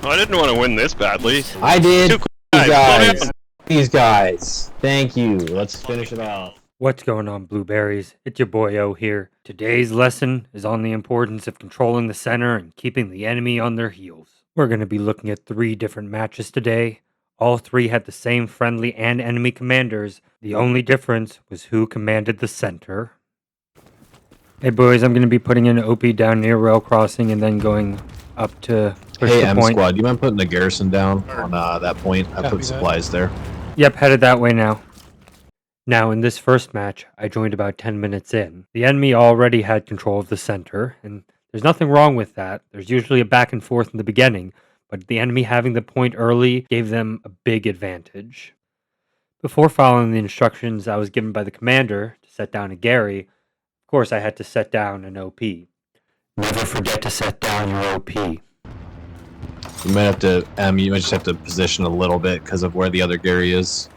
Oh, I didn't want to win this badly. I did. Two These guys. guys. These guys. Thank you. Let's finish it off. What's going on, Blueberries? It's your boy O here. Today's lesson is on the importance of controlling the center and keeping the enemy on their heels. We're going to be looking at 3 different matches today. All 3 had the same friendly and enemy commanders. The only difference was who commanded the center. Hey boys, I'm going to be putting an OP down near rail crossing and then going up to push Hey, the M point. Squad, you mind putting the garrison down on that point? I put supplies there. Yep, headed that way now. Now, in this first match, I joined about 10 minutes in. The enemy already had control of the center, and there's nothing wrong with that. There's usually a back and forth in the beginning, but the enemy having the point early gave them a big advantage. Before following the instructions I was given by the commander to set down a Gary, of course I had to set down an OP. Never forget to set down your OP. You might have to, you might just have to position a little bit because of where the other Gary is.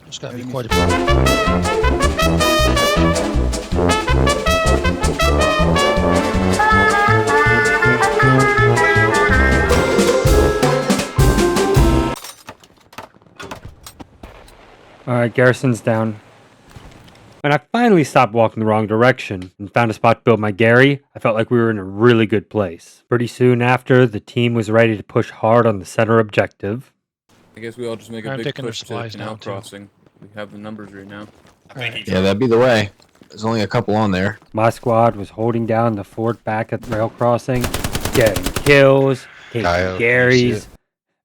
It's gotta be quite a Alright, garrison's down. When I finally stopped walking the wrong direction and found a spot to build my Gary, I felt like we were in a really good place. Pretty soon after, the team was ready to push hard on the center objective. I guess we all just make a I'm big taking the push to supplies Canal down, too. Crossing. We have the numbers right now. Yeah, that'd be the way. There's only a couple on there. My squad was holding down the fort back at the rail crossing, getting kills, taking Garys.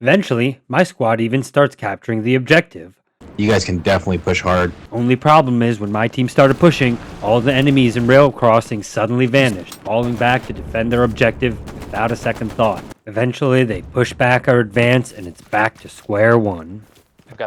Eventually, my squad even starts capturing the objective. You guys can definitely push hard. Only problem is when my team started pushing, all the enemies in rail crossing suddenly vanished, falling back to defend their objective without a second thought. Eventually, they push back our advance and it's back to square one.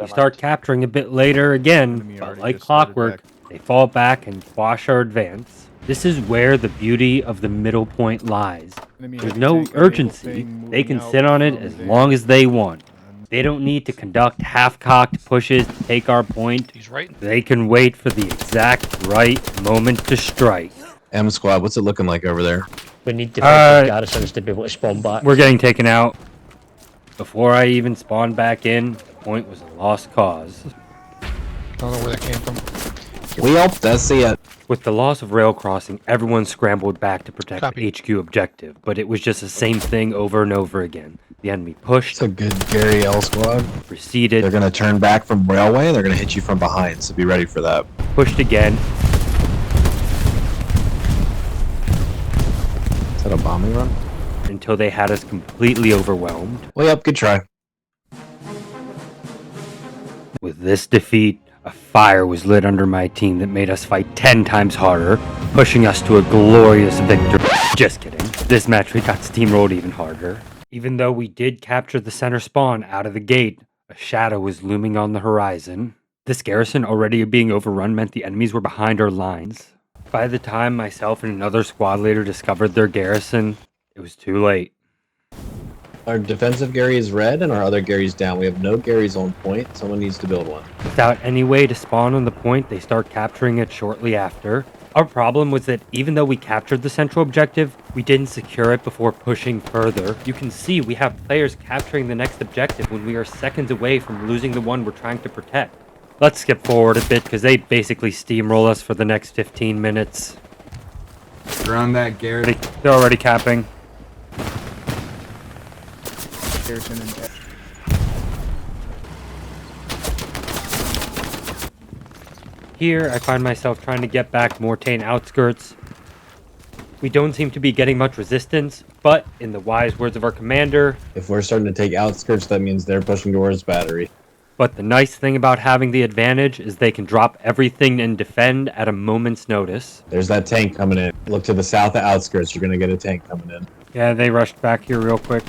We start capturing a bit later again, but like clockwork, they fall back and quash our advance. This is where the beauty of the middle point lies. There's no urgency. They can sit on it as long as they want. They don't need to conduct half-cocked pushes to take our point. He's right. They can wait for the exact right moment to strike. M Squad, what's it looking like over there? We need defensive garrisons to be able to spawn back. We're getting taken out. Before I even spawned back in, the point was a lost cause. Don't know where that came from. We helped. That's it. With the loss of rail crossing, everyone scrambled back to protect Copy. the HQ objective, but it was just the same thing over and over again. The enemy pushed, It's a good Gary L Squad. They're receded, gonna turn back from railway. They're gonna hit you from behind, so be ready for that. pushed again. Is that a bombing run? Until they had us completely overwhelmed. Well, yep. Good try. With this defeat, a fire was lit under my team that made us fight 10 times harder, pushing us to a glorious victory. Just kidding. This match we got steamrolled even harder. Even though we did capture the center spawn out of the gate, a shadow was looming on the horizon. This garrison already being overrun meant the enemies were behind our lines. By the time myself and another squad leader discovered their garrison, it was too late. Our defensive Gary is red, and our other Gary's down. We have no Garys on point. Someone needs to build one. Without any way to spawn on the point, they start capturing it shortly after. Our problem was that even though we captured the central objective, we didn't secure it before pushing further. You can see we have players capturing the next objective when we are seconds away from losing the one we're trying to protect. Let's skip forward a bit because they basically steamroll us for the next 15 minutes. Around that Garrett. They're already capping. Here, I find myself trying to get back Mortain outskirts. We don't seem to be getting much resistance, but in the wise words of our commander, If we're starting to take outskirts, that means they're pushing towards battery. but the nice thing about having the advantage is they can drop everything and defend at a moment's notice. There's that tank coming in. Look to the south of outskirts. You're gonna get a tank coming in. Yeah, they rushed back here real quick.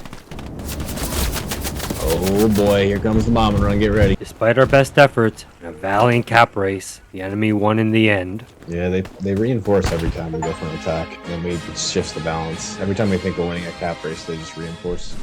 Oh boy, here comes the bomb and run. Get ready. Despite our best efforts, in a valiant cap race, the enemy won in the end. Yeah, they reinforce every time we go for an attack, and then it shifts the balance. Every time we think we're winning a cap race, they just reinforce.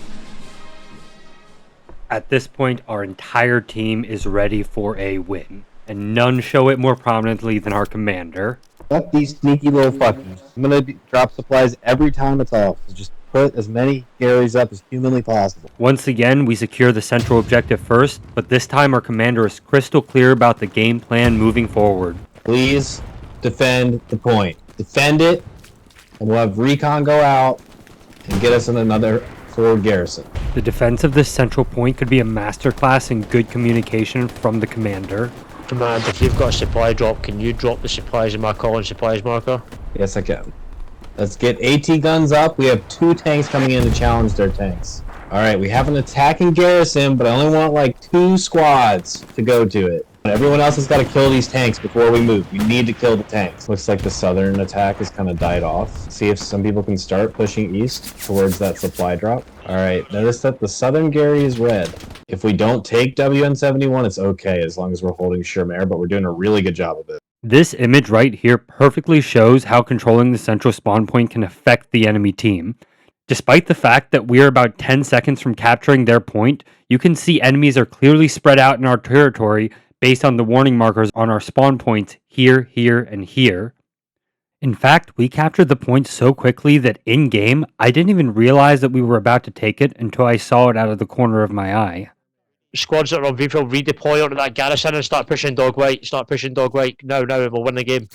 At this point, our entire team is ready for a win, and none show it more prominently than our commander. Fuck these sneaky little fuckers. I'm gonna drop supplies every time it's off. So just put as many Garys up as humanly possible. Once again, we secure the central objective first, but this time our commander is crystal clear about the game plan moving forward. Please defend the point. Defend it, and we'll have recon go out and get us in another forward garrison. The defense of this central point could be a masterclass in good communication from the commander. Command, if you've got a supply drop, can you drop the supplies in my calling supplies marker? Yes, I can. Let's get AT guns up. We have 2 tanks coming in to challenge their tanks. Alright, we have an attacking garrison, but I only want like 2 squads to go to it. Everyone else has got to kill these tanks before we move. We need to kill the tanks. Looks like the southern attack has kind of died off. See if some people can start pushing east towards that supply drop. Alright, notice that the southern Gary is red. If we don't take WN71, it's okay as long as we're holding Shermare, but we're doing a really good job of it. This image right here perfectly shows how controlling the central spawn point can affect the enemy team. Despite the fact that we are about 10 seconds from capturing their point, you can see enemies are clearly spread out in our territory based on the warning markers on our spawn points here, here, and here. In fact, we captured the point so quickly that in-game, I didn't even realize that we were about to take it until I saw it out of the corner of my eye. Squads that are on refill, redeploy onto that garrison and start pushing dog white. Start pushing dog white. Now, we'll win the game.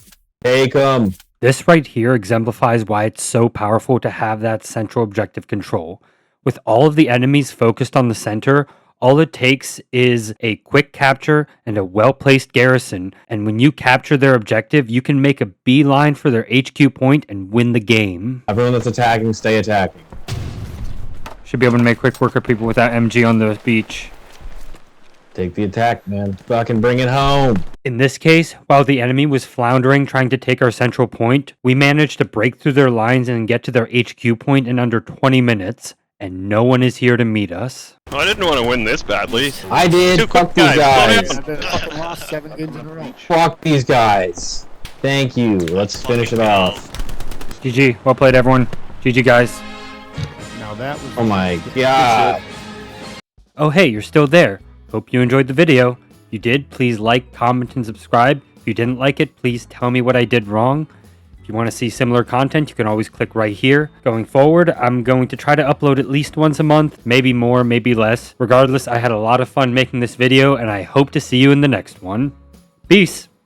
Take them. This right here exemplifies why it's so powerful to have that central objective control. With all of the enemies focused on the center, all it takes is a quick capture and a well-placed garrison, and when you capture their objective, you can make a beeline for their HQ point and win the game. Everyone that's attacking, stay attacking. Should be able to make quick work of people without MG on the beach. Take the attack, man. Fucking bring it home. In this case, while the enemy was floundering trying to take our central point, we managed to break through their lines and get to their HQ point in under 20 minutes, and no one is here to meet us. I didn't want to win this badly. I did. Too Fuck quick, these guys. guys. Slow down. I fucking lost 7 games in a row. Fuck these guys. Thank you. Let's finish it off. GG. Well played, everyone. GG, guys. Now that was. Oh my god. Oh, hey, you're still there. Hope you enjoyed the video. If you did, please like, comment, and subscribe. If you didn't like it, please tell me what I did wrong. If you want to see similar content, you can always click right here. Going forward, I'm going to try to upload at least once a month, maybe more, maybe less. Regardless, I had a lot of fun making this video, and I hope to see you in the next one. Peace!